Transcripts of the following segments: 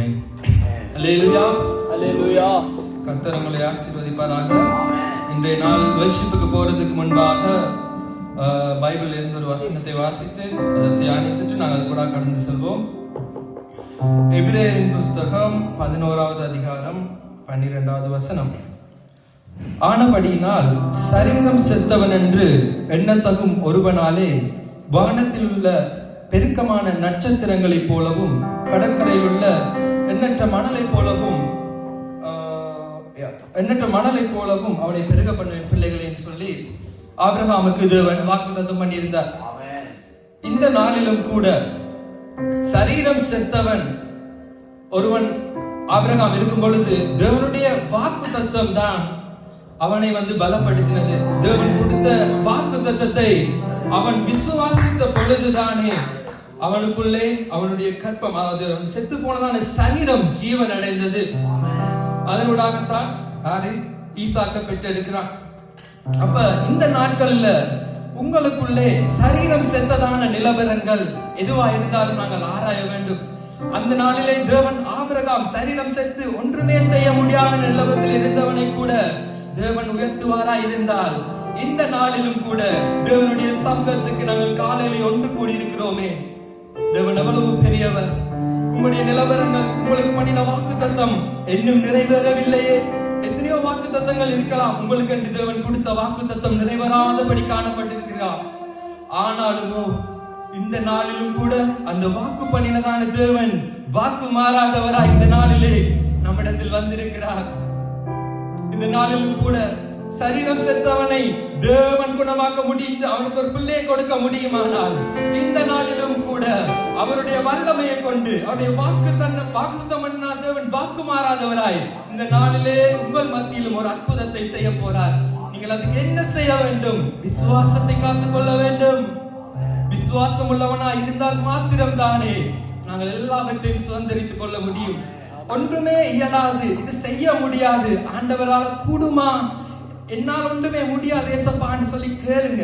ஆமென். அல்லேலூயா. அல்லேலூயா. கர்த்தர் உங்களை ஆசீர்வதிப்பாராக. இன்றைய நாள் வர்ஷிப்புக்கு போறதுக்கு முன்பாக பைபிள் இருந்து ஒரு வசனத்தை வாசித்து அதை தியானித்துட்டு நாங்கள் அது கூட கடந்து செல்வோம். எபிரேயரின் புஸ்தகம் 11வது அதிகாரம் 12வது வசனம். ஆனபடியினால் சரீரம் செத்தவன் என்று எண்ணத்தகும் ஒருவனாலே வானத்தில் உள்ள பெருக்கமான நட்சத்திரங்களைப் போலவும் கடற்கரையில் உள்ள எண்ணற்ற மணலைப் போலவும் அவனை பெருக பண்ணுவேன் பிள்ளைகளின்னு சொல்லி ஆபிரகாமுக்கு தேவன் வாக்குத்தத்தம் பண்ணியிருந்தார். இந்த நாளிலும் கூட சரீரம் செத்தவன் ஒருவன் ஆபிரகாம் இருக்கும் பொழுது தேவனுடைய வாக்குத்தத்தம் தான் அவனை பலப்படுத்தினது. தேவன் கொடுத்த வாக்குத்தத்தத்தை அவன் விசுவாசித்த பொழுதுதானே அவனுக்குள்ளே அவனுடைய கற்பம், அதாவது செத்து போனதான சரீரம் ஜீவன் அடைந்தது. அதனூடாகத்தான் ஈசாக்க பெற்றெடுக்கிறான். அப்ப இந்த நாட்கள்ல உங்களுக்குள்ளே சரீரம் செத்ததான நிலவரங்கள் எதுவா இருந்தாலும் நாங்கள் ஆராய வேண்டும். அந்த நாளிலே தேவன் ஆபிரகாம் சரீரம் செத்து ஒன்றுமே செய்ய முடியாத நிலவரத்தில் இருந்தவனை கூட தேவன் உயர்த்துவாரா இருந்தால், இந்த நாளிலும் கூட தேவனுடைய சமூகத்துக்கு நாங்கள் காலையில் ஒன்று கூடி இருக்கிறோமே. தேவன் எவ்வளவு பெரியவர். உங்களுடைய நிலவரங்கள், உங்களுக்கு பண்ணின வாக்குத்தத்தம் இன்னும் நிறைவேறவில்லையே. எத்தனையோ வாக்குத்தத்தங்கள் இருக்கலாம், உங்களுக்கு என்று தேவன் கொடுத்த வாக்குத்தத்தம் நிறைவேறாதபடி காணப்பட்டிருக்கிறார். ஆனாலுமோ இந்த நாளிலும் கூட அந்த வாக்கு பண்ணினதான தேவன் வாக்கு மாறாதவரா இந்த நாளிலே நம்மிடத்தில் வந்திருக்கிறார். இந்த நாளிலும் கூட சரீரம் செத்தவனை தேவன் குணமாக்க முடியும், அவனுக்கு ஒரு பிள்ளையை கொடுக்க முடியுமானால் இந்த நாளிலும் கூட அவருடைய வல்லமையை கொண்டு அவருடைய வாக்குத்தத்தம் பண்ணின தேவன் வாக்கு மாறாதவராய் இந்த நாளிலே உங்கள் மத்தியிலும் ஒரு அற்புதத்தை செய்ய போறார். நீங்கள் அதுக்கு என்ன செய்ய வேண்டும்? விசுவாசத்தை காத்துக்கொள்ள வேண்டும். விசுவாசம் உள்ளவனா இருந்தால் மாத்திரம் தானே நாங்கள் எல்லாவற்றையும் சுதந்திரித்துக் கொள்ள முடியும். ஒன்றுமே இயலாது, இது செய்ய முடியாது, ஆண்டவரால கூடுமா, என்னால் ஒன்றுமே முடியாது ஏசப்பான்னு சொல்லி கேளுங்க.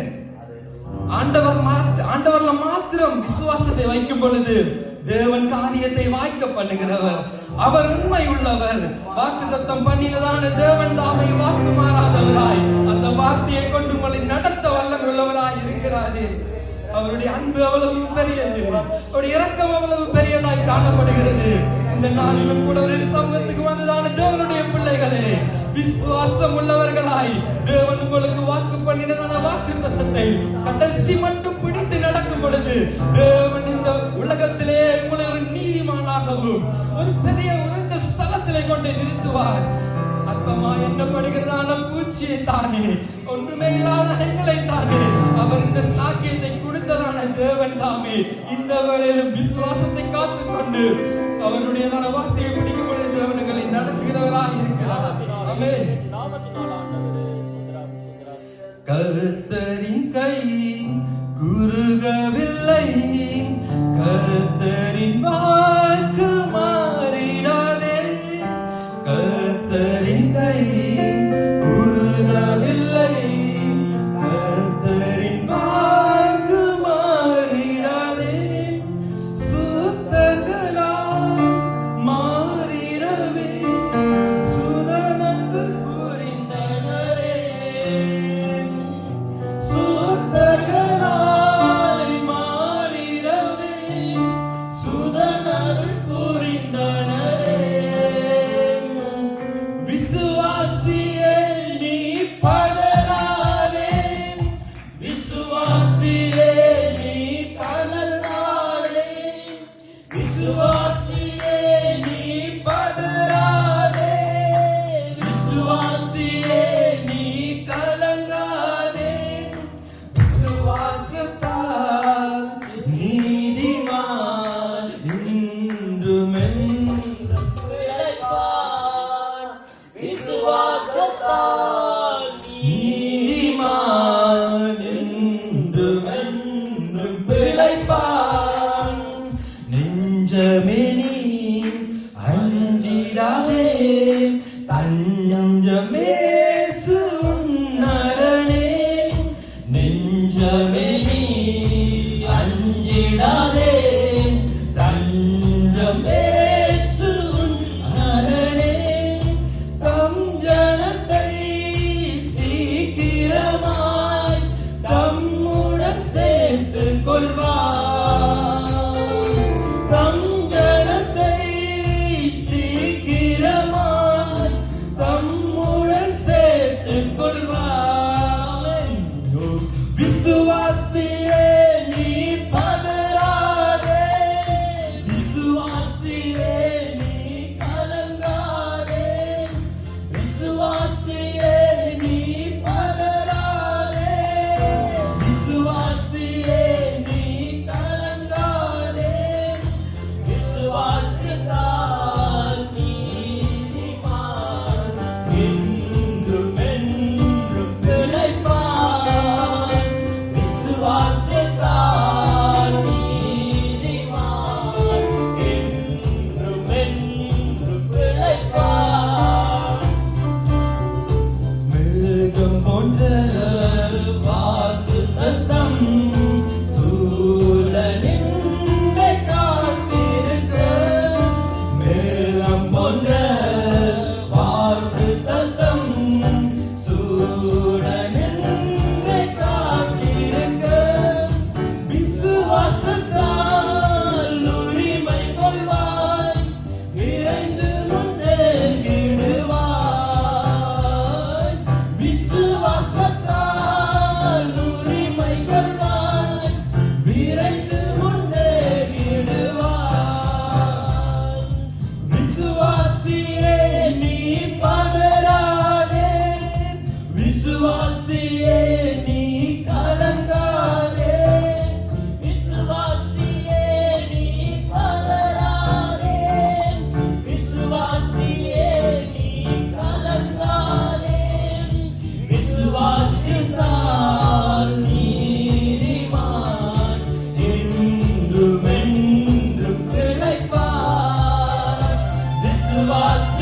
ஆண்டவர்ல மாத்திரம் விசுவாசத்தை வைக்கும் பொழுது தேவன் காரியத்தை வாய்க்க பண்ணுகிறவர். அவர் உண்மை உள்ளவர். வாக்குத்தத்தம் பண்ணினதான தேவன் தாமை வாக்கு மாறாதவராய் அந்த வார்த்தையை கொண்டு உங்களை நடத்த வல்லமை உள்ளவராய் இருக்கிறாரே. அவருடைய அன்பு அவ்வளவு பெரியது, அவருடைய இரக்கம் அவ்வளவு பெரியதாய் காணப்படுகிறது. இந்த நாளிலும் கூட ஒரு சமூகத்துக்கு வந்ததான தேவனுடைய பிள்ளைகளே, விசுவாசம் உள்ளவர்களாய் தேவன் உங்களுக்கு வாக்கு பண்ணினதான வாக்குத்தத்தத்தை கடைசி மட்டும் பிடித்து நடக்கும் பொழுது தேவன் இந்த உலகத்திலே உங்களை ஒரு நீதிமானாகவும் ஒரு பெரிய உயர்ந்த ஸ்தலத்திலே கொண்டு நிறுத்துவார். அற்பமா எண்ணப்படுகிறதான பூச்சியை தானே, ஒன்றுமே இல்லாத எங்களை தானே அவர் இந்த சாக்கியத்தை கொடுத்ததான தேவன் தாமே இந்த வேளையிலும் விசுவாசத்தை காத்துக்கொண்டு அவருடைய வார்த்தையை பிடிக்கும் பொழுது தேவன்களை நடத்துகிறவராக இருக்கிறார். ஆமென். கர்த்தரின் கை குறுகவில்லை, கர்த்தரின் வாக்கு மாறிடாதே. கர்த்தரின் கை குறுகவில்லை, கர்த்தரின் வாக்கு மாறிடாதே. சுத்தர்களால் மாறிடவே சுதனப்பு புரிந்தனரே. சுத்தர்களால் மாறிடவே விசுவாசியே நீ கலங்காதே, விசுவாசியே நீ பதறாதே, விசுவாசியே நீ கலங்காதே, விசுவாசித்தால் நீதிமான் என்றும் என்றும் பிழைப்பான், விசுவாசித்தால் நீதிமான் என்றும் என்றும் பிழைப்பான். மிருகம் போன்ற வாக்குத்தத்தம் சூழலின்மை காத்திருக்க, மிருகம் போன்ற வாக்குத்தத்தம் சூழலின்மை காத்திருக்க, விசுவாசத்தால் உரிமை கொள்வாய், விரைந்து முன்னேறிடுவாய், விசுவாசத்தால் உரிமை கொள்வாய், விரைந்து முன்னேறிடுவாய். விசுவாசியே நீ பதறாதே, விசுவாசியே நீ கலங்காதே, விசுவாசியே நீ பதறாதே, விசுவாசியே நீ கலங்காதே, விசுவாசித்தால் நீதிமான் என்றும் என்றும் பிழைப்பான்,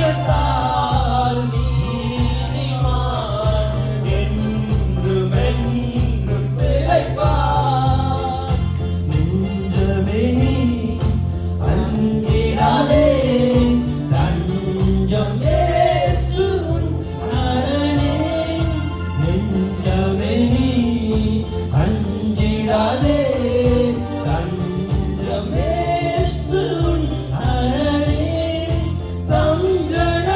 விசுவாசித்தால் நீதிமான் என்றும் என்றும் பிழைப்பான். நெஞ்சமே நீ அஞ்சிடாதே, தஞ்சம் இயேசு உன் அரணே, நெஞ்சமே நீ அஞ்சிடாதே, தஞ்சம் இயேசு உன் அரணே, தம் ஜன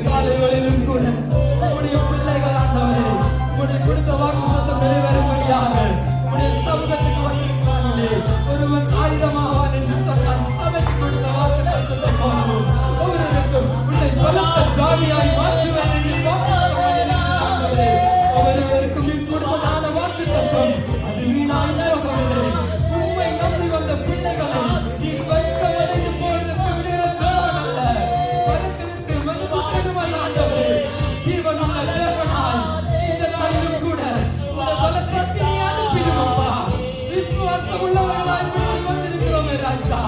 காலை வேளையிலும் கூட உம்முடைய பிள்ளைகள் ஆண்டவரே உம்முடைய கொடுத்த வாக்குத்தத்தம் நிறைவேறும்படியாக உம்முடைய சமூகத்துக்கு வந்திருக்கிறார்களே. ஒருவன் ஆயுதமாவான் என்று சொன்னான். சபைக்கு கொடுத்த வாக்குத்தத்தத்தை போலவும் ஒவ்வொருவருக்கும் உன்னை பலத்த ஜாதியாய் மாற்றுவேன் என்று வாக்குத்தத்தம் பண்ணியிருக்கிறார்களே. ஒவ்வொருவருக்கும் நீ கொடுத்ததான வாக்குத்தத்தம் அது வீணாய் போகவில்லை. உம்மை நம்பி வந்த பிள்ளைகளை நீ வெட்கமடைந்து போவதற்கு விடுகிற தேவன் அல்ல. பறக்கிறதுக்கு மனது தேடுவாய் ஆண்டவரே. ஜீவனுள்ள தேவனாய் இந்த நாளிலும் கூட உம்முடைய பலத்தத்தை நீ அனுப்பிடும் அப்பா. விசுவாசம் உள்ளவர்களாய் நாங்கள் வந்திருக்கிறோமே ராஜா.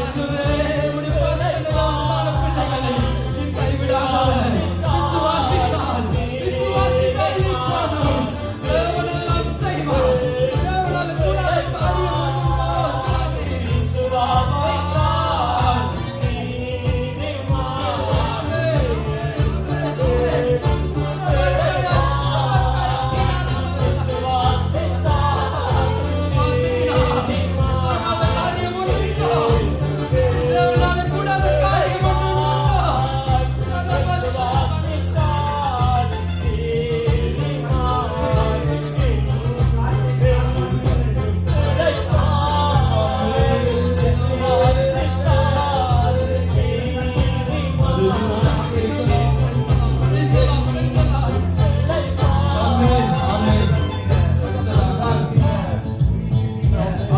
ஆண்டவரே, உம்முடைய பலத்தில் வந்தான பிள்ளைகளை நீ கைவிடாமல் விசுவாசித்தால் நீ போதும். தேவனெல்லாம் செய்வார். தேவனால் கூடாத காரியம் சாமி.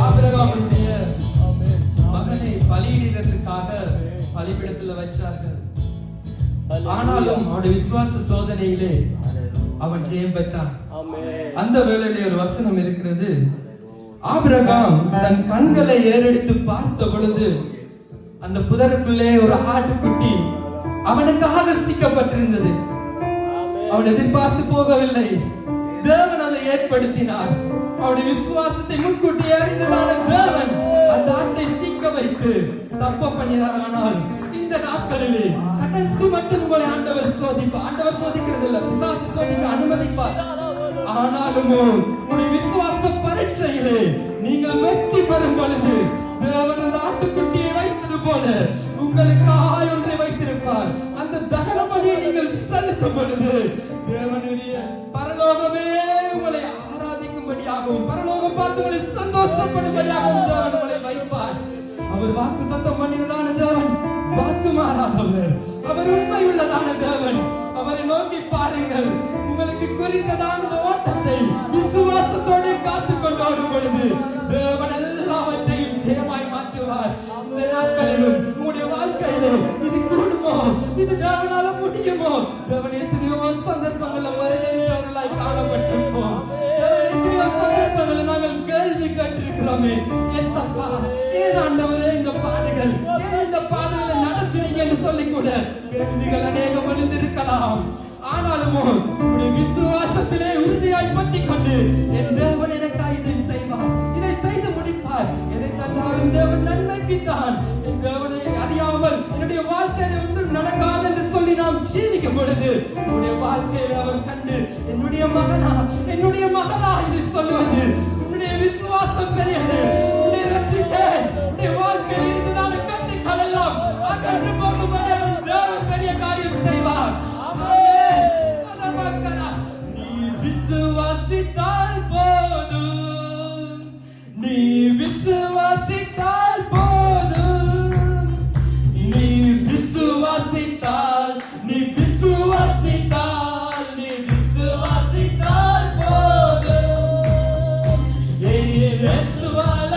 ஆபிரகாமுடைய மகனை பலியிடுவதற்காக பலிபீடத்தில் வைச்சார்கள். ஆனாலும் அவனுடைய விசுவாச சோதனையிலே அவன் ஜெயம் பெற்றான். அந்த வேளையிலே ஒரு வசனம் இருக்கிறது. ஆபிரகாம் தன் கண்களை ஏறெடுத்து பார்த்த பொழுது அந்த புதருக்குள்ளே ஒரு ஆட்டுக்குட்டி அவனுக்காக சிக்கப்பட்டிருந்தது. அவன் எதிர்பார்த்து போகவில்லை. தேவன் அதை ஏற்படுத்தினார். அவனுடைய விசுவாசத்தை முன்கூட்டி அறிந்ததான தேவன் அந்த ஆட்டை சிக்க வைத்து தப்ப பண்ணினார். ஆனால் இந்த நாட்களிலே கடைசி மட்டும் உங்களை ஆண்டவர் சோதிப்பார். ஆண்டவர் சோதிக்கிறது இல்ல, பிசாசு சோதிக்க அனுமதிப்பார். ஆனாலும் உங்களுடைய விசுவாச பரீட்சையிலே நீங்கள் வெற்றி பெறும் பொழுது தேவன் அந்த ஆட்டுக்குட்டியை வைத்தது போல உங்களுக்காக ஒன்றை வைத்திருப்பார். அந்த தகன பலியை நீங்கள் செலுத்தும் பொழுது தேவனுடைய பரலோகமே உங்களை ஆராதிக்கும்படியாகவும் பரலோகம் பார்த்து உங்களை சந்தோஷப்படும்படியாகவும் தேவன் உங்களை வைப்பார். அவர் வாக்கு தத்தம் பண்ணினதான தேவன் வாக்கு மாறாதவர். அவர் உண்மை உள்ளதான தேவன். அவரை நோக்கி பாருங்கள். உங்களுக்கு குறித்ததான ஓட்டத்தை விசுவாசத்தோடு காத்துக் கொண்டு வரும் பொழுது தேவன் எல்லாவற்றையும் ஜெயமாய் மாற்றுவார். இந்த நாட்களிலும் உங்களுடைய வாழ்க்கையிலே இது கூடுமோ, இது தேவனால முடியுமோ? தேவன் எத்தனையோ சந்தர்ப்பங்கள்ல மறைந்தவர்களாய் காணப்பட்டிருப்போம். எத்தனையோ சந்தர்ப்பங்களை நாங்கள் கேள்வி கேட்டிருக்கிறோமே, எஸ் அப்பா ஏன் ஆண்டவரே இந்த பாடுகள், ஏன் இந்த பாடுகளை நடத்துறீங்க என்று சொல்லி கூட கேள்விகள் அநேகம் எழுந்திருக்கலாம். ஆனாலும் உங்களுடைய விசுவாசத்திலே உறுதியாய் பற்றிக் கொண்டு என் தேவன் எனக்காக இதை செய்வார், இதை செய்து முடிப்பார். எதை கண்டாலும் தேவன் நன்மைக்குத்தான். என் தேவனை அறியாமல் என்னுடைய வாழ்க்கையில ஒன்றும் நடக்காது என்று சொல்லி நாம் ஜீவிக்கும் பொழுது உன்னுடைய வாழ்க்கையில அவர் கண்டு என்னுடைய மகனா என்னுடைய மகனா இதை சொல்லுவது உன்னுடைய விசுவாசம் பெரியது. உன்னுடைய ரட்சிக்க உன்னுடைய வாழ்க்கையில் இருந்ததான கட்டுக்கள் எல்லாம் அகன்று போகும்படி தேவன் பெரிய காரியம் செய்வார். நீ விசுவாசித்தால் போதும், நீ விசுவாசித்தால் போதும், நீ விசுவாசித்தால், நீ விசுவாசித்தால், நீ விசுவாசித்தால் போதும். இயேசுவால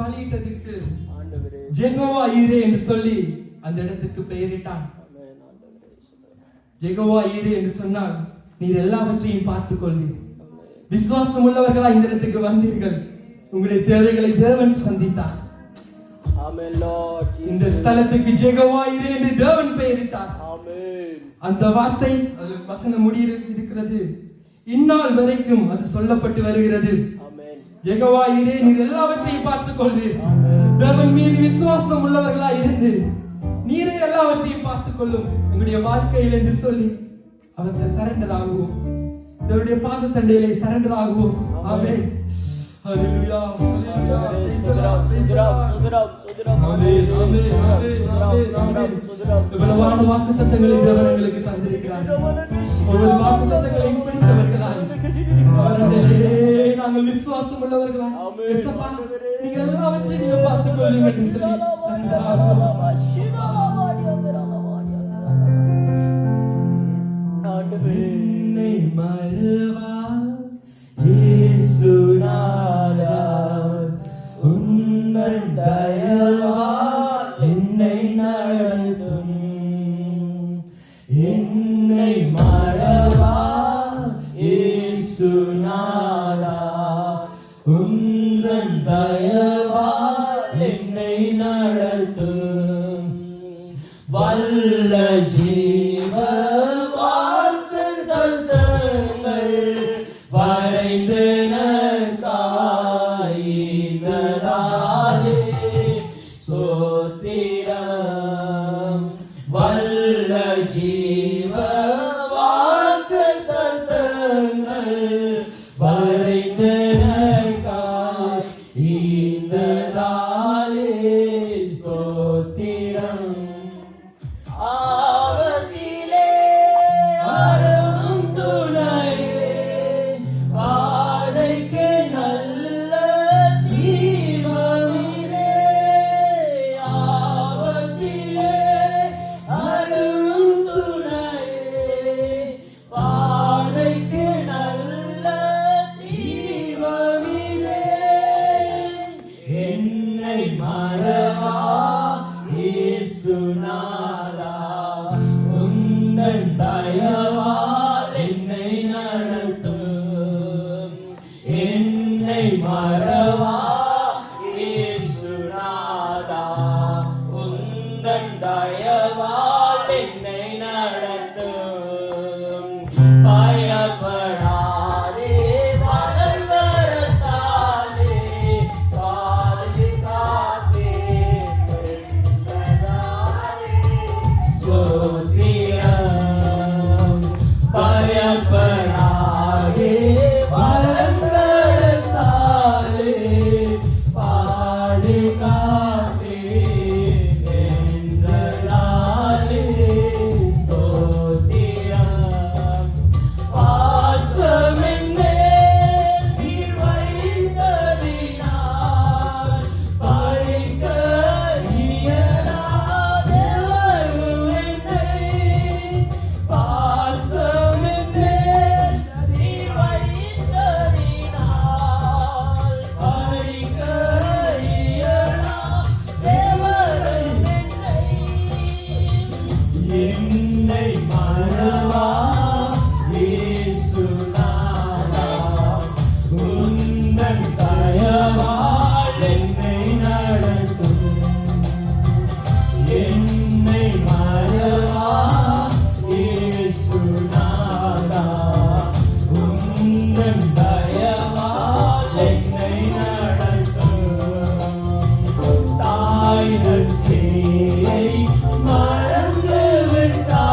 பலியிட்டதுக்கு ஆண்டவரே ஜெகோவா ஈரே என்று சொல்லி அந்த இடத்துக்கு பெயரிட்டான். ஆமென் ஆண்டவரே ஜெகோவா ஈரே என்று சொன்னால் நீர் எல்லாவற்றையும் பார்த்துக் கொள்வீர். விசுவாசம் உள்ளவர்களா இந்த இடத்துக்கு வந்தீர்கள். உங்களுடைய தேவைகளை தேவன் சந்தித்தார். ஆமென் லார்ட் இந்த ஸ்தலத்துக்கு ஜெகோவா ஈரே என்று தேவன் பெயரிட்டார். ஆமென் அந்த வார்த்தை அதில் வசனம் முடியிருக்கிறது. இந்நாள் வரைக்கும் அது சொல்லப்பட்டு வருகிறது. ஆமென் யெகோவா ஈரே நீர் எல்லாவற்றையும் பார்த்துக் கொள்வீர். தேவன் மீது விசுவாசம் உள்ளவர்களா இருந்து நீரே எல்லாவற்றையும் பார்த்துக் கொள்ளும் எங்களுடைய வாழ்க்கையில் என்று சொல்லி அவருக்கு சரண்டர் ஆகுவோம். தேவனுடைய பாதத்தண்டையிலே சரண்டர் ஆகுவோம். ஆமென். ஹalleluya ஹalleluya. ஆமென் ஆமென் ஆமென். இவ்வளவான வாக்குத்தத்தங்களை தேவன் எங்களுக்கு தந்திருக்கிறார். ஒவ்வொரு வாக்குத்தத்தங்களையும் பிடித்தவர்களாய் அவரிடத்திலே நாங்கள் விசுவாசம் உள்ளவர்களாய் இயேசுப்பா நீங்க எல்லாவற்றையும் நீங்க பார்த்துக் கொள்ளுங்க என்று சொல்லி சரண்டர் ஆகுவோம். என்னை மறவா இயேசுநாதா உந்தன் தயவால் என்னை நடத்தும். என்னை மறவா இயேசுநாதா உந்தன் தயவால் என்னை நடத்தும். வல்ல ஜீவ வாக்குத்தத்தங்கள் வரைந்தனதாயினதாலே ஸ்தோத்திரம். வல்ல ஜீவ வாக்குத்தத்தங்கள் வரைந்தனதாயினதாலே ஸ்தோத்திரம். ஆவதிலே அரும் துணையே வாழைக்கு நல்ல தீபமிலே. ஆவதிலே அரும் துணையே வாழைக்கு நல்ல தீபமிலே. என்னை மறவா இயேசுநாதா உந்தன் தயவால் என்னை நடத்தும். என்னை மறவா இயேசுநாதா உந்தன் தயவால் என்னை நடத்தும். பயப்படாதே வளர்வரத்தாலே பாதுகாத்தே ஸ்தோத்திரம். பயப்படாதே வளர்வரத்தாலே பாதுகாத்தே என்றதாலே ஸ்தோத்திரம். பாசமென்னே நீர் வைத்ததினால் பழிக்க இயலாதே வருவென்னை. பாசமென்னே நீர் வைத்ததினால் பழிக்க இயலாதே வருவென்னை. என்னை மறவா இயேசுநாதா உந்தன் தயவால் என்னை நடத்தும். என்னை மறவா இயேசுநாதா உந்தன் தயவால் என்னை நடத்தும். தாய் நல் சேயை மறந்து விட்டார்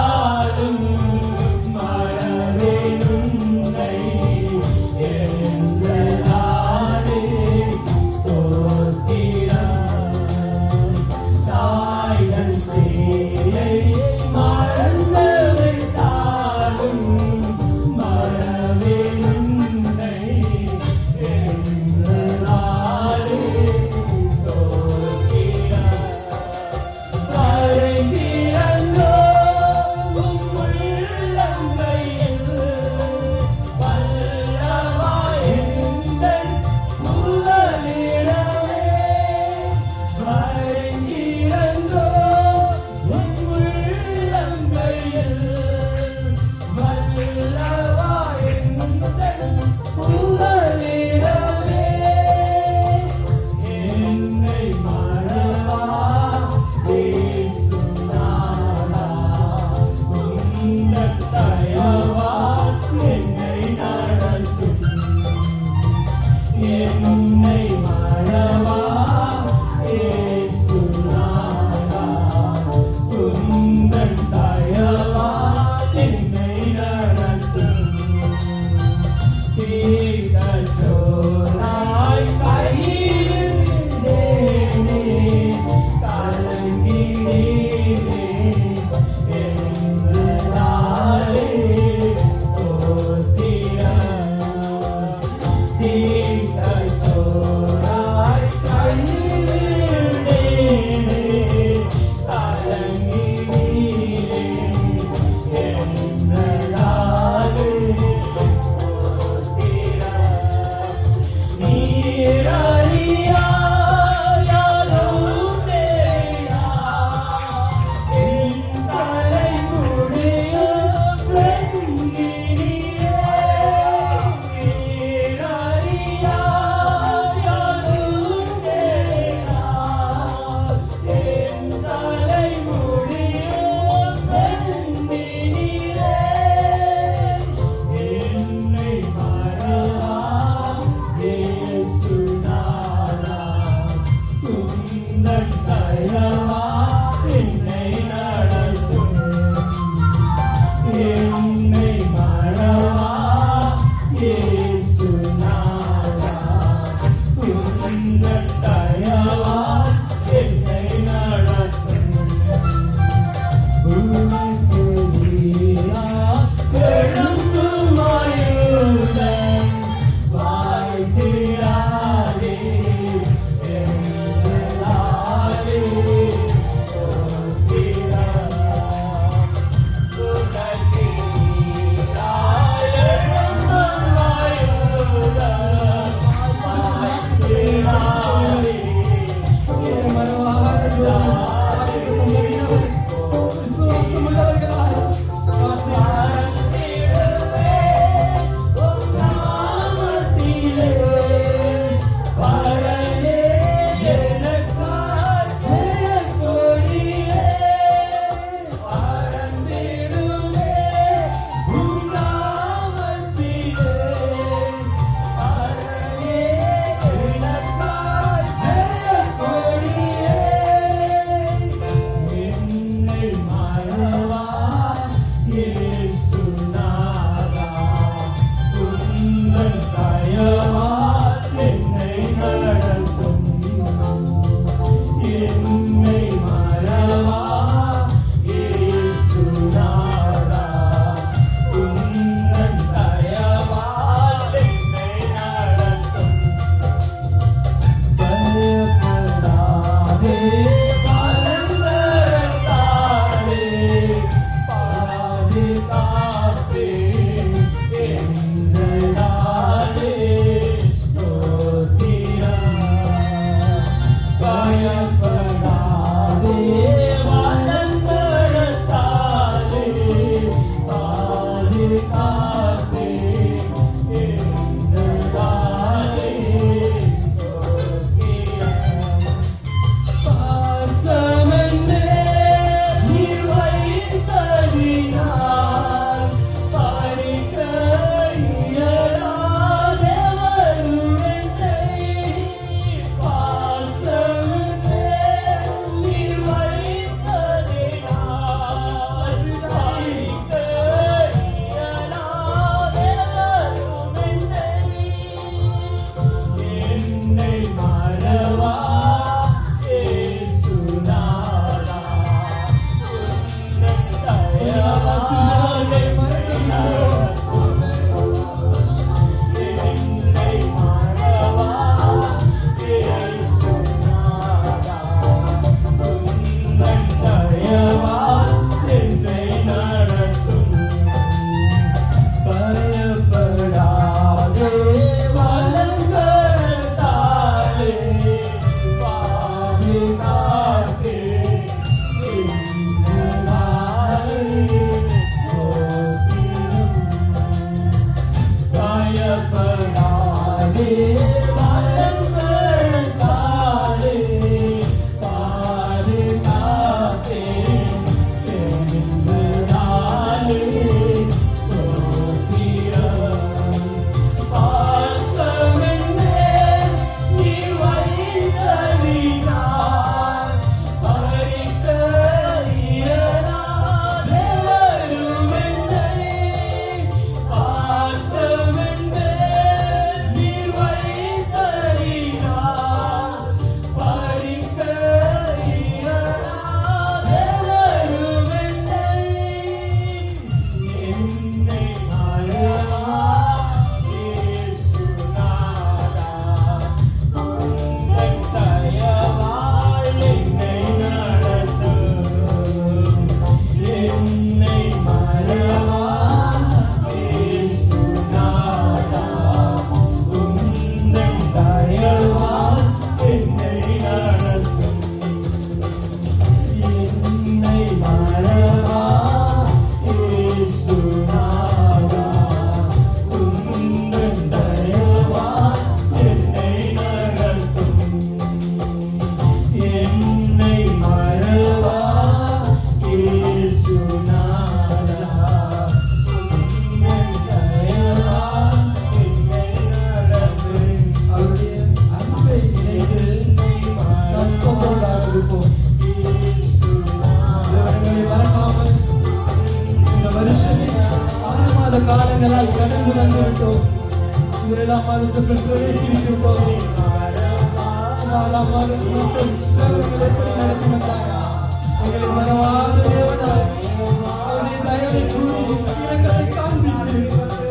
காலங்களால் கடந்து வந்து விட்டோம். இரண்டாம் மாதத்துக்குள் பிரவேசித்து விட்டோம். நாலாம் மாதத்தில் மட்டும் எங்களை எப்படி நடத்தி வந்தார்? எங்களை மறவாத தேவனாய் அவருடைய தயவை கூறி இரக்கத்தை காண்பித்து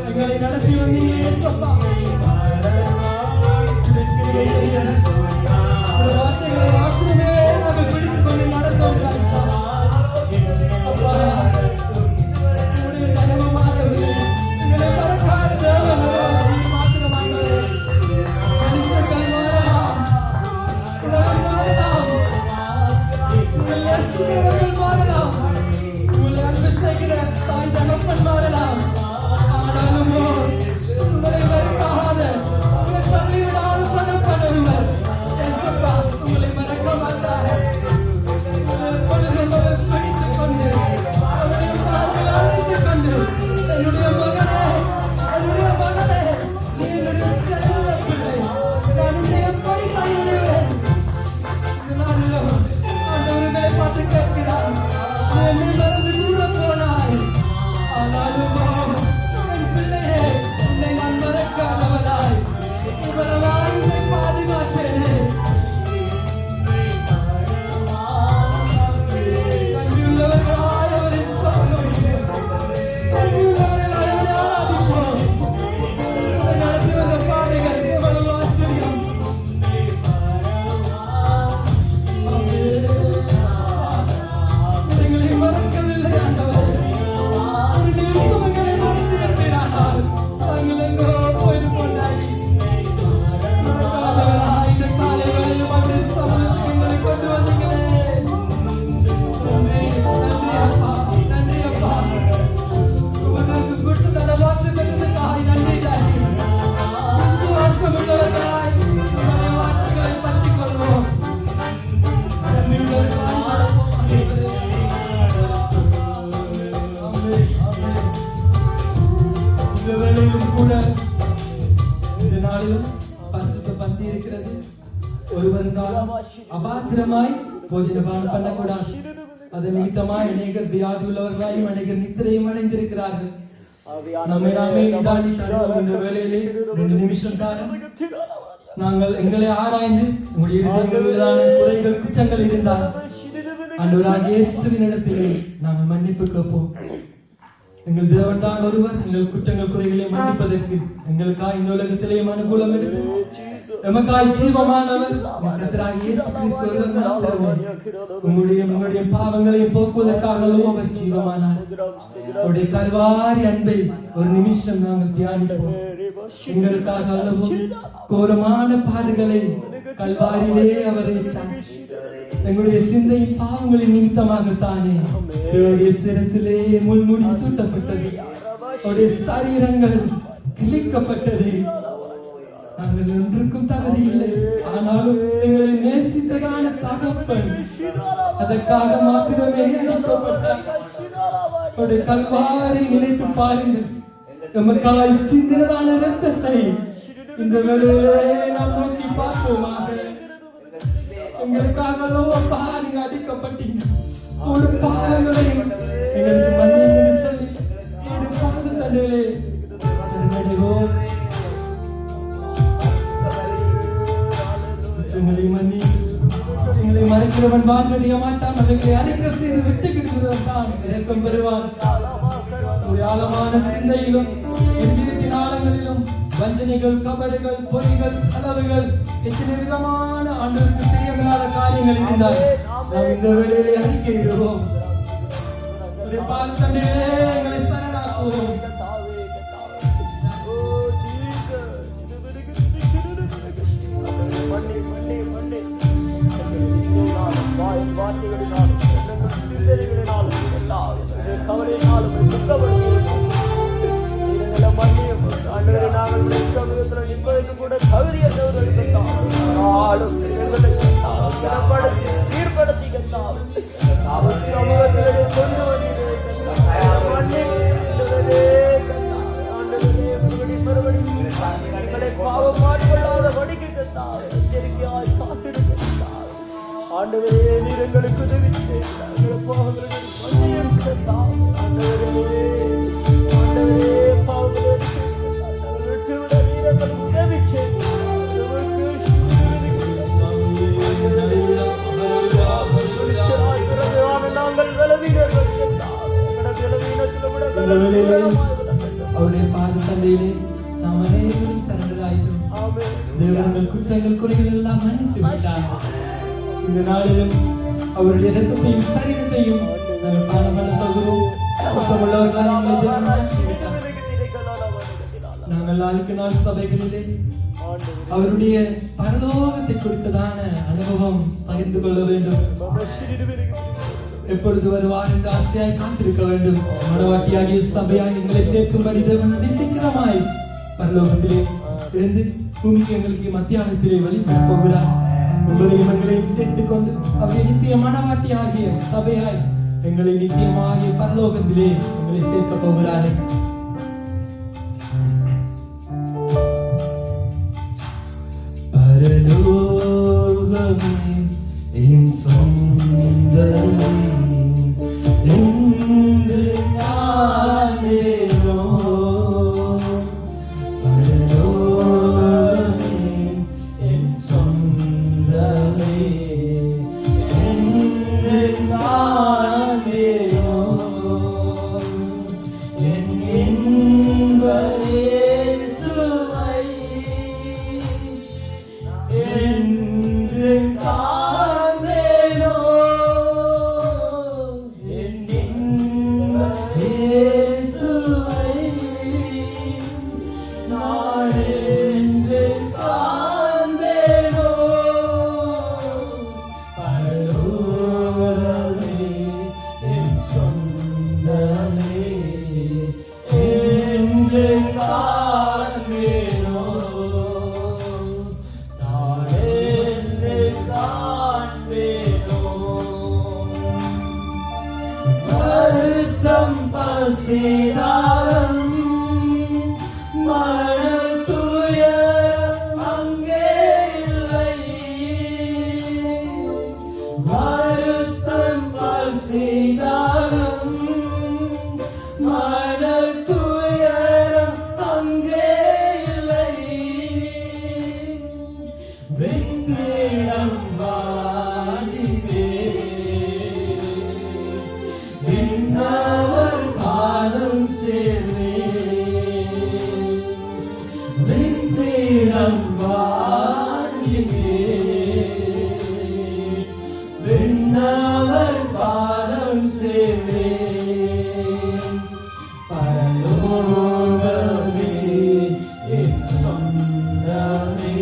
எங்களை நடத்தி வந்தீங்க இயேசப்பா. வார்த்தைகளை மாத்திரமே நாங்கள் பிடித்துக் கொண்டு நடந்தோம் ராஜா. அப்பா அபாத்திரமாய் போஜனபானம் பண்ணக்கூடாது. அது நிமித்தமாய் அநேகர் வியாதி உள்ளவர்களாயும் அநேகர் நித்திரையும் அடைந்திருக்கிறார்கள். நம்மை நாமே நிதானித்தார்கள். இந்த வேளையிலே 2 நிமிஷம் காலம் நாங்கள் எங்களை ஆராய்ந்து உங்களுடைய இருதயங்களிலான குறைகள் குற்றங்கள் இருந்தால் ஆண்டவராகிய இயேசுவின் இடத்திலே நாங்கள் மன்னிப்பு கேட்போம். எங்கள் தேவன் தான் ஒருவர் எங்கள் குற்றங்கள் குறைகளை மன்னிப்பதற்கு எங்களுக்காக இந்த உலகத்திலேயும் அனுகூலம் எடுத்து எமக்காய் ஜீவமானவர் கர்த்தராகிய இயேசு கிறிஸ்து ஒருவர் மாத்திரமே. உங்களுடைய பாவங்களையும் போக்குவதற்காக அவர் ஜீவமானார். அவருடைய கல்வாரி அன்பை ஒரு நிமிஷம் நாங்கள் தியானிப்போம். எங்களுக்காக அளவும் கோரமான பாடுகளை கல்வாரியிலே அவர் ஏற்றார். எங்களுடைய சிந்தை பாவங்களின் நிமித்தமாகத்தானே அவருடைய சிரசிலே முள்முடி சூட்டப்பட்டது, அவருடைய சரீரங்கள் கிழிக்கப்பட்டது. நாங்கள் ஒன்றுக்கும் தகுதி இல்லை, ஆனாலும் எங்களை நேசித்ததான தகப்பன் அதற்காக மாத்திரமே அளிக்கப்பட்டார். அவருடைய கல்வாரை நினைத்து பாருங்கள். நமக்காய் சிந்தினதான இரத்தத்தை இந்த வேளையிலே நாம் நோக்கி பார்ப்போமாக. எங்களுக்காக நீங்க அடிக்கப்பட்டீங்க, ஒரு பாவங்களையும் எங்களுக்கு மன்னிப்பு சொல்லி ஈடு பாத தண்டலே சரணடைவோம். எங்களை மன்னி, எங்களை மறைக்கிறவன் வாழ்வடைய மாட்டான், அவர்களை அழைக்க செய்து விட்டு கிடுகிறவன் தான் இரக்கம் பெறுவான். ஒரு ஆழமான சிந்தையிலும் எந்திரத்தின் ஆழங்களிலும் வஞ்சனைகள், கபடுகள், பொய்கள், அளவுகள், எத்தனை விதமான ஆண்டவருக்கு தெரியவில்லாத காரியங்கள் இருந்தால் நாம் இந்த வேளையிலே அறிக்கையிடுவோம். எங்களை சரணாக்குவோம். ஆண்டவரே, நீர் எங்களுக்கு உதவி செய்தார். பாவங்களை அவருடைய பாத தந்தையிலே நாம் அனைவரும் சரணராயிட்டோம். தேவர்கள் குற்றங்கள் குறைகள் எல்லாம் மன்னித்து விட்டார். இந்த நாளிலும் அவருடைய இரத்தத்தையும் சரீரத்தையும் நாங்கள் பானமல்ல தகுறோம். நாங்கள் நாளுக்கு நாள் சபைகளிலே அவருடைய பரலோகத்தை கொடுத்ததான அனுபவம் பகிர்ந்து கொள்ள வேண்டும். எப்பொழுது வருவார் என்று ஆசையாய் காத்திருக்க வேண்டும். மனவாட்டியாகிய சபையாய் எங்களை சேர்க்கும்படி தேவன் அதிசீக்கிரமாய் பரலோகத்திலே இருந்து பூமிக்கு எங்களுக்கு மத்தியானத்திலே வழிபட போகிறார். உங்களையும் எங்களையும் சேர்த்துக் கொண்டு அவருடைய நித்திய மனவாட்டியாகிய சபையாய் எங்களை நித்தியமாகிய பரலோகத்திலே எங்களை சேர்க்க போகிறார். பரலோகமே என் சொந்தமே என்று நானேனோ, பரலோகமே என் சொந்தமே என்று நானேனோ, என் இன்ப இயேசுவை என்று காண்பேனோ, என் இன்ப இயேசுவை நான் என்று காண்பேனோ, பரலோகமே என் சொந்தமே என்று காண்பேனோ, வருத்தம் பசிதாரம் மனத்துயரம் அங்கே இல்லை, வருத்தம் பசிதாரம் மனத்துயரம் அங்கே இல்லை, வெண்ணிடம் வாஜிபே விண்ணவர் பாதம் பாதம் சேர்வேன். வெண்பீடம் வாங்கினேன், விண்ணவர் பாதம் சேர்வேன். பரலோகமே என் சொந்தமே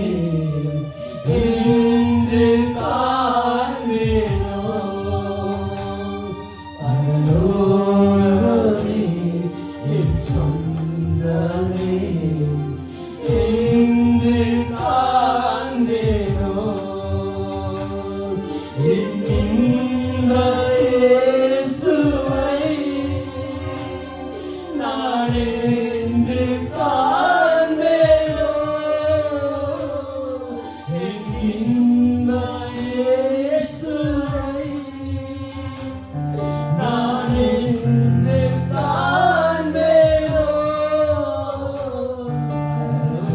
என்று காண்பேனோ. பரலோகமே என் சொந்தமே என்று காண்பேனோ. என் இன்ப இயேசுவை நான் என்று காண்பேனோ. என் இன்ப இயேசுவை நான் என்று காண்பேனோ.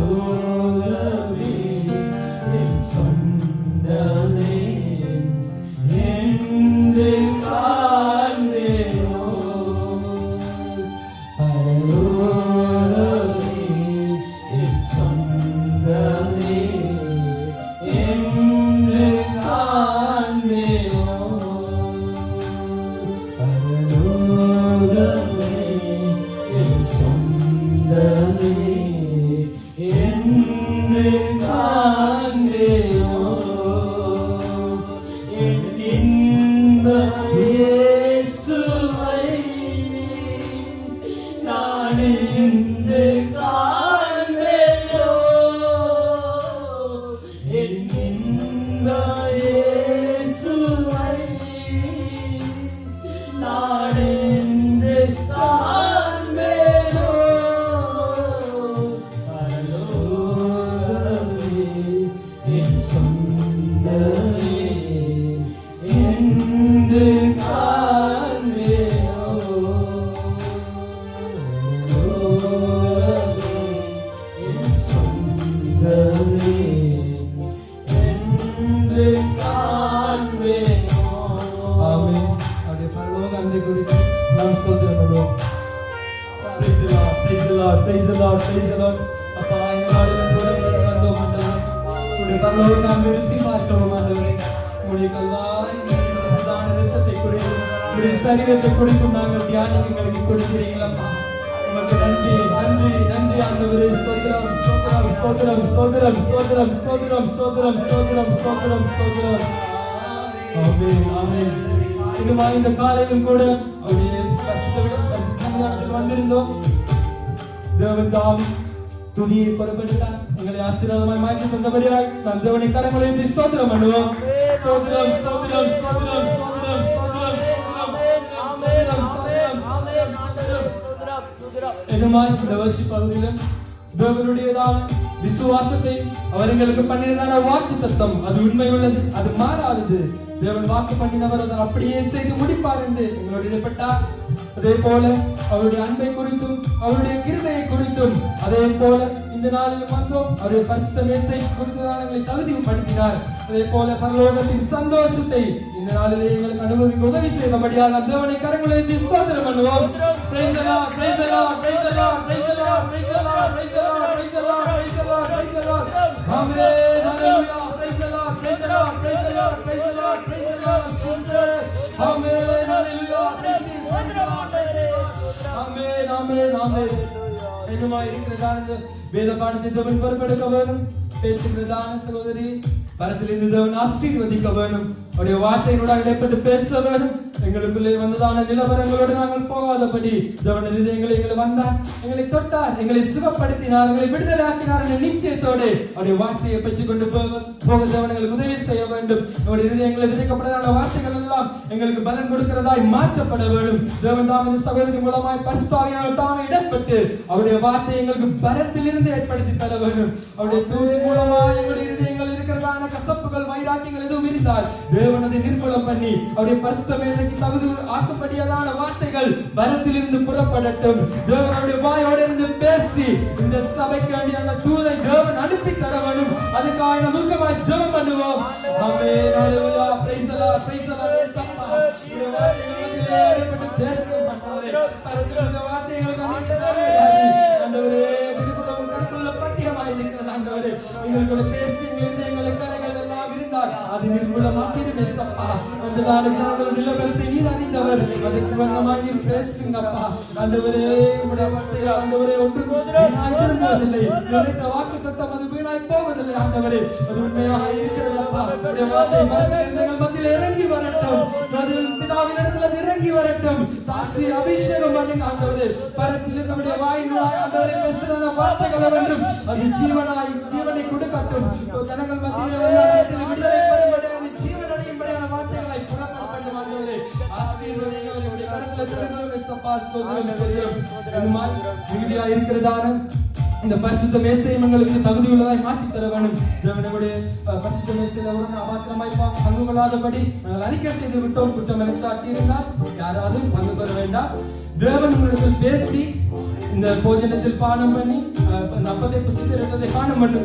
பரலோகமே என் சொந்தமே என்று காண்பேனோ. பரலோகமே என் சொந்தமே என்று காண்பேனோ. பரலோகமே என் சொந்தமே என்று காண்பேனோ. என் இன்ப இயேசுவை நான் என்று காண்பேனோ. என் இன்ப இயேசுவை நான் என்று காண்பேனோ. பரலோகமே என் சொந்தமே என்று காண்பேனோ. பரலோகமே என் சொந்தமே என்று காண்பேனோ. ஆமென். அவருடைய பரலோக அன்பை குறித்து நாம் ஸ்தோத்திரப்படுவோம். Praise the Lord, praise the Lord, praise the Lord, praise the Lord. அப்பா, இந்த நாளிலும் கூட உம்முடைய வந்தோம் ஆண்டவரே. உம்முடைய பரலோக அன்பை ருசி பார்க்கிறோம் ஆண்டவரே. உம்முடைய கல்வாரி சமாதான இரத்தத்தை குடித்து, உம்முடைய சரீரத்தை குடித்து நாங்கள் தியானிக்க எங்களுக்கு கொடுக்கிறீங்களப்பா. உமக்கு நன்றி, நன்றி, நன்றி ஆண்டவரே. ஸ்தோத்திரம், ஸ்தோத்திரம், ஸ்தோத்திரம், ஸ்தோத்திரம், ஸ்தோத்திரம், ஸ்தோத்திரம், ஸ்தோத்திரம், ஸ்தோத்திரம், ஸ்தோத்திரம், ஸ்தோத்திரம். ஆமென், ஆமென். இன்னுமா இந்த காலையிலும் கூட அவருடைய பரிசுத்தத்தில் வந்திருந்தோம். தேவன் தாம் துணியை பொறுப்பெடுத்தார். எங்களை ஆசீர்வாதமாய் மாற்றி தந்தபடியாய் நாம் தேவனை கரங்களை உயர்த்தி ஸ்தோத்திரம் பண்ணுவோம். ஸ்தோத்திரம், ஸ்தோத்திரம், ஸ்தோத்திரம், ஸ்தோத்திரம், ஸ்தோத்திரம், ஸ்தோத்திரம், ஸ்தோத்திரம். என்னுமாய் இந்த வருஷ பகுதியிலும் தேவனுடையதான விசுவாசத்தை அவர் எங்களுக்கு பண்ணினதான வாக்கு தத்தம் அது உண்மை உள்ளது, அது மாறாதது. தேவன் வாக்கு பண்ணினவர் அதை அப்படியே செய்து முடிப்பார் என்று எங்களோடு இடைப்பட்டார். அதே போல அவருடைய அன்பை குறித்தும் அவருடைய கிருபையை குறித்தும் அதே போல இந்த நாளில் வந்தோம். அவருடைய பரிசுத்த மேசை குறித்ததான எங்களை தகுதிப்படுத்தினார். அதே போல பரலோகத்தின் சந்தோஷத்தை இந்த நாளிலே எங்களுக்கு அனுபவிக்க உதவி செய்தபடியாக தேவனை கரங்களை உயர்த்தி ஸ்தோத்திரம் பண்ணுவோம். Praise the Lord, praise the Lord, praise the Lord, praise the Lord, praise the Lord, praise the Lord, praise the Lord, praise the Lord, praise the Lord. Amen, hallelujah. Praise the Lord, praise the Lord, praise the Lord, praise the Lord, praise the Lord, Jesus. Amen, hallelujah. Praise the Lord, praise the Lord. Amen, amen, amen. என்னுமா இருக்கிறதான வேத பாடத்தை தேவன் பொறுப்பெடுக்க வேணும். பேசுகிறதான சகோதரி பரத்திலிருந்து தேவன் ஆசீர்வதிக்க வேணும். அவருடைய வார்த்தைகளோட இடைப்பட்டு பேச வேணும். எங்களுக்குள்ளே வந்ததான நிலவரங்களோடு நாங்கள் போகாதபடி தேவன் இதயங்களை எங்களை வந்தார், எங்களை தொட்டார், எங்களை சுகப்படுத்தினார், எங்களை விடுதலாக்கினார் என்ற நிச்சயத்தோடு அவருடைய வார்த்தையை பெற்றுக்கொண்டு போக தேவன் எங்களுக்கு உதவி செய்ய வேண்டும். அவருடைய இதயங்களை விதைக்கப்பட்டதான வார்த்தைகள் எல்லாம் எங்களுக்கு பலன் கொடுக்கிறதாய் மாற்றப்பட வேண்டும். தேவன் தாம் இந்த சகோதரி மூலமாய் பரிசுத்தாவியானவர் தாமே இடப்பட்டு அவருடைய வார்த்தையை எங்களுக்கு பரத்திலிருந்து ஏற்படுத்தி தர வேண்டும். அவருடைய தூதி மூலமாய் எங்களுடைய இதயங்கள் இருக்கிறதான கசப்புகள் வைராக்கியங்கள் எதுவும் இருந்தால் தேவன் அதை நிர்மூலம் பண்ணி அவருடைய பரிசுத்த மேதைக்கு தகுதி ஆக்கும்படியான வார்த்தைகள் பரத்திலிருந்து புறப்படட்டும். தேவனுடைய வாயோடு இருந்து பேசி இந்த சபைக்கு வேண்டிய அந்த தூதை தேவன் அனுப்பி தர வேண்டும். அதுக்காக நாம் முழுக்கமாய் ஜெபம் பண்ணுவோம். Amen, hallelujah, praise the Lord, praise the Lord. சப்பா இந்த வார்த்தைகளை ஏற்பட்டு தேசம் பண்ணாதே. பரத்திலிருந்து வார்த்தைகளுக்கு எங்களோட பேசி எங்களுக்கு கரைகள் எல்லாம் இருந்தால் அது நிர்மூலமாக்கிடும் ஏசப்பா. வந்ததான ஜனங்கள் நிலவரத்தை நீர் அறிந்தவர், அதற்கு வண்ணமாக நீர் பேசுங்கப்பா. ஆண்டவரே உம்முடைய வார்த்தை ஆண்டவரே ஒன்றும் வீணாய் திரும்புவதில்லை, நிறைந்த வாக்குத்தத்தம் அது வீணாய் போவதில்லை ஆண்டவரே. அது உண்மையாக இருக்கிறதப்பா. உம்முடைய வார்த்தை மரங்கள் மத்தியில் இறங்கி வரட்டும், பிதாவின் இடத்துல இறங்கி வரட்டும். தாசி அபிஷேகம் பண்ணுங்க ஆண்டவரே. பரத்தில் நம்முடைய வாயினாய் ஆண்டவரே பேசுகிற வார்த்தைகளை வேண்டும் அது ஜீவனை கொடுக்கட்டும். ஜனங்கள் மத்தியிலே விடுதலை பெறும்படி அது ஜீவனடையும்படியான வார்த்தைகளை புறப்பட வேண்டும் ஆண்டவரே. ஆசீர்வதிங்க உம்முடைய கரத்துல தருகிறோம் ஏசப்பா. ஸ்தோத்திரம். மிகுதியா இருக்கிறதான இந்த பரிசுத்த மேசையை எங்களுக்கு தகுதி உள்ளதாய் மாற்றி தர வேண்டும். நம்முடைய பரிசுத்த மேசையில அபாத்திரமாய் பங்கு கொள்ளாதபடி நாங்கள் அறிக்கை செய்து விட்டோம். குற்றம் சாட்சி இருந்தால் யாராவது பங்கு பெற வேண்டாம். தேவன் உங்களிடத்தில் பேசி இந்த போஜனத்தில் பானம் பண்ணி அப்பத்தை புசித்து இரத்தத்தை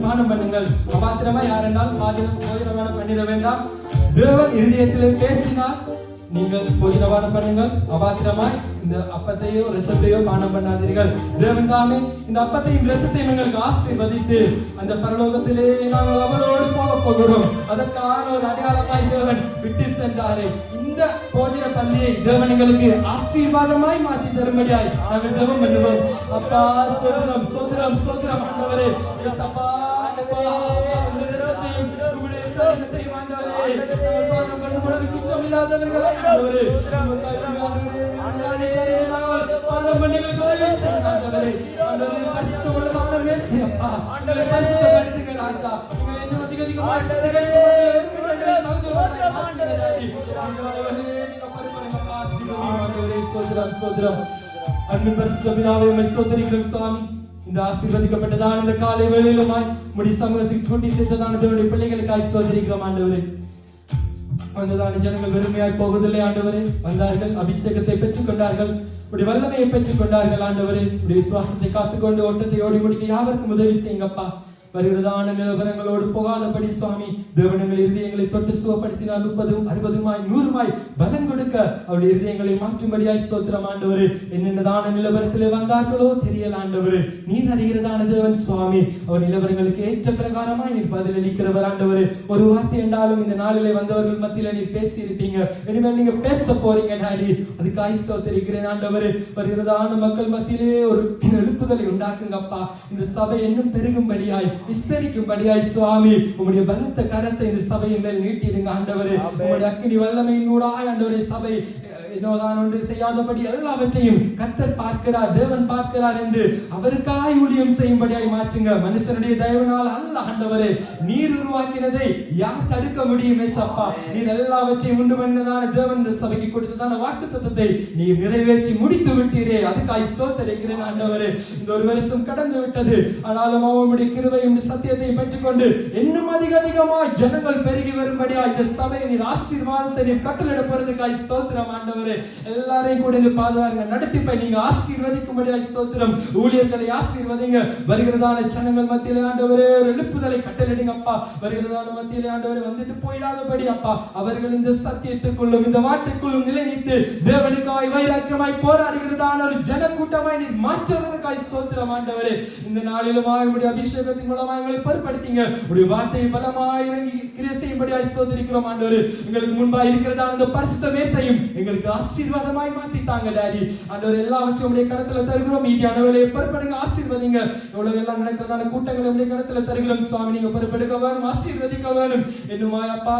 பானம் பண்ணுங்கள். அபாத்திரமா யாரென்றால் போஜனமான பண்ணிட வேண்டாம். தேவன் இருதயத்திலே பேசினால் நீங்கள் போஜனபானம் பண்ணுங்கள். அபாத்திரமாய் இந்த அப்பத்தையோ ரசத்தையோ பானம் பண்ணாதீர்கள். தேவன் தாமே இந்த அப்பத்தையும் ரசத்தையும் எங்களுக்கு ஆசீர்வதித்து அந்த பரலோகத்திலே நாங்கள் அவரோடு போக போகிறோம். அதற்கான ஒரு அடையாளமாய் தேவன் விட்டு சென்றாரே. இந்த போஜன பந்தியை தேவன் எங்களுக்கு ஆசீர்வாதமாய் மாற்றி தரும்படியாய் நாங்கள் ஜெபம் பண்ணுவோம். அப்பா ஸ்தோத்திரம் ஸ்தோத்திரம் ஸ்தோத்திரம் ஆண்டவரே. அப்பா சரீரத்தையும் ஆண்டவரே பானம் பண்ணும் பொழுது குற்றம் இல்லாதவர்களை ஆண்டவரே பானம் பண்ணி உதவி செய்யுங்க ஆண்டவரே. ஆண்டவரே பரிசுத்த உள்ளதான மேசியப்பா ஆண்டவரே பரிசுத்தப்படுத்துங்க ராஜா. எங்களை இன்னும் அதிகமாய் அன்பு பரிசுத்த பிதாவே உம்மை ஸ்தோத்திரிக்கிறோம் சுவாமி. இந்த ஆசீர்வதிக்கப்பட்டதான இந்த காலை வேளையிலுமாய் உம்முடைய சமூகத்துக்கு கூட்டி சேர்த்ததான தேவனுடைய பிள்ளைகளுக்காய் ஸ்தோத்திரிக்கிறோம் ஆண்டவரே. வந்ததான ஜனங்கள் வெறுமையாய் போவதில்லை ஆண்டவரே. வந்தார்கள், அபிஷேகத்தை பெற்றுக் கொண்டார்கள், உடைய வல்லமையை பெற்றுக் கொண்டார்கள் ஆண்டவரே. உடைய விசுவாசத்தை காத்துக்கொண்டு ஓட்டத்தை ஓடி முடிக்க யாவருக்கும் உதவி செய்யுங்கப்பா. வருகிறதான நிலவரங்களோடு போகாதபடி சுவாமி தேவனங்கள் இருதயங்களை தொட்டு சுகப்படுத்தினால் 30, 60, 100 பலன் கொடுக்க அவருடைய இருதயங்களை மாற்றும்படியாய் ஸ்தோத்திரம் ஆண்டவரே. என்னென்னதான நிலவரத்திலே வந்தார்களோ தெரியல ஆண்டவரே. நீர் அறிகிறதான தேவன் சுவாமி. அவர் நிலவரங்களுக்கு ஏற்ற பிரகாரமாய் நீர் பதில் அளிக்கிறவர் ஆண்டவரே. ஒரு வார்த்தை என்றாலும் இந்த நாளிலே வந்தவர்கள் மத்தியில நீர் பேசி இருப்பீங்க. இனிமேல் நீங்க பேச போறீங்க டாடி. அதுக்காய் ஸ்தோத்திரிக்கிறேன் ஆண்டவரே. வருகிறதான மக்கள் மத்தியிலே ஒரு எழுப்புதலை உண்டாக்குங்கப்பா. இந்த சபை இன்னும் பெருகும்படியாய் விஸ்தரிக்கும்படியாய் சுவாமி உம்முடைய பலத்த கரத்தை இந்த சபையின் மேல் நீட்டிடுங்க ஆண்டவரே. உம்முடைய அக்கினி வல்லமையினூடாய் ஆண்டவரே சபை என்னதான் ஒன்று செய்யாதபடி எல்லாவற்றையும் கர்த்தர் பார்க்கிறார், தேவன் பார்க்கிறார் என்று அவருக்காய் ஊழியம் செய்யும்படியாய் மாற்றுங்க. மனுஷனுடைய தயவினால் அல்ல ஆண்டவரே. நீர் உருவாக்கினதை யார் தடுக்க முடியும் ஏசப்பா. நீர் எல்லாவற்றையும் உண்டு பண்ணதான தேவன் சபைக்கு கொடுத்ததான வாக்குத்தத்தத்தை நீர் நிறைவேற்றி முடித்து விட்டீரே. அதுக்காய் ஸ்தோத்திரிக்கிறேன் ஆண்டவரே. இந்த ஒரு வருஷம் கடந்து விட்டது. ஆனாலும் அவனுடைய கிருபையும் சத்தியத்தையும் பெற்றுக்கொண்டு இன்னும் அதிகமாய் ஜனங்கள் பெருகி வரும்படியாய் இந்த சபையை நீர் ஆசீர்வாதத்தை நீர் கட்டளையிட போறதுக்காய் ஸ்தோத்திரம் ஆண்டவரே. எல்லாரையும் கூட பாதுகாங்க, நடத்தி நீங்க ஆசீர்வதிக்கும்படியாய் ஸ்தோத்திரம். ஊழியர்களை ஆசீர்வதிங்க. வருகிறதான ஜனங்கள் மத்தியிலே ஆண்டவரே எழுப்புதலை கட்டளையிடுங்க அப்பா. வருகிறதான மத்தியிலே ஆண்டவரே வந்துட்டு போயிடாதபடி அப்பா அவர்கள் இந்த சத்தியத்துக்குள்ளும் இந்த வார்த்தைக்குள்ளும் நிலைநிறுத்தி தேவனுக்காய் வைராக்கியமாய் போராடுகிறதான ஒரு ஜன கூட்டமாய் நீர் மாற்றுவதற்காய் ஸ்தோத்திரம் ஆண்டவரே. இந்த நாளிலும் உம்முடைய அபிஷேகத்தின் மூலமாக எங்களை பொறுப்படுத்திங்க. உடைய வார்த்தையை பலமாய் இறங்கி கிரியை செய்யும்படியாய் ஸ்தோத்திரிக்கிறோம் ஆண்டவரே. எங்களுக்கு முன்பாக இருக்கிறதான அந்த பரிசுத்த மேசையும் எங்களுக்கு ஆசீர்வாதமாய் மாத்தி தாங்க டாடி. ஆண்டவரே எல்லாவற்றையும் உடைய கரத்துல தருகிறோம். மீதியானவர்களை பொறுப்படுங்க, ஆசீர்வதிங்க. எவ்வளவு எல்லாம் நடக்கிறதான கூட்டங்களை உடைய கரத்துல தருகிறோம் சுவாமி. நீங்க பொறுப்பெடுக்க வேணும், ஆசீர்வதிக்க வேணும். என்னுமாய் அப்பா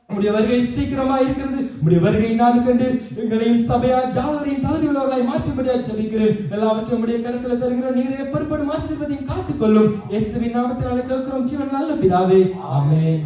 உடைய வருகை சீக்கிரமா இருக்கிறது. உடைய வருகை நாள் கண்டு எங்களையும் சபையா ஜாதரையும் தகுதி உள்ளவர்களாய் மாற்றும்படியா ஜெபிக்கிறேன். எல்லாவற்றையும் உடைய கரத்துல தருகிறோம். நீரே பொறுப்படும், ஆசீர்வதியும், காத்துக்கொள்ளும். இயேசுவின் நாமத்தினாலே கேட்கிறோம் ஜீவன் நல்ல பிதாவே, ஆமென்.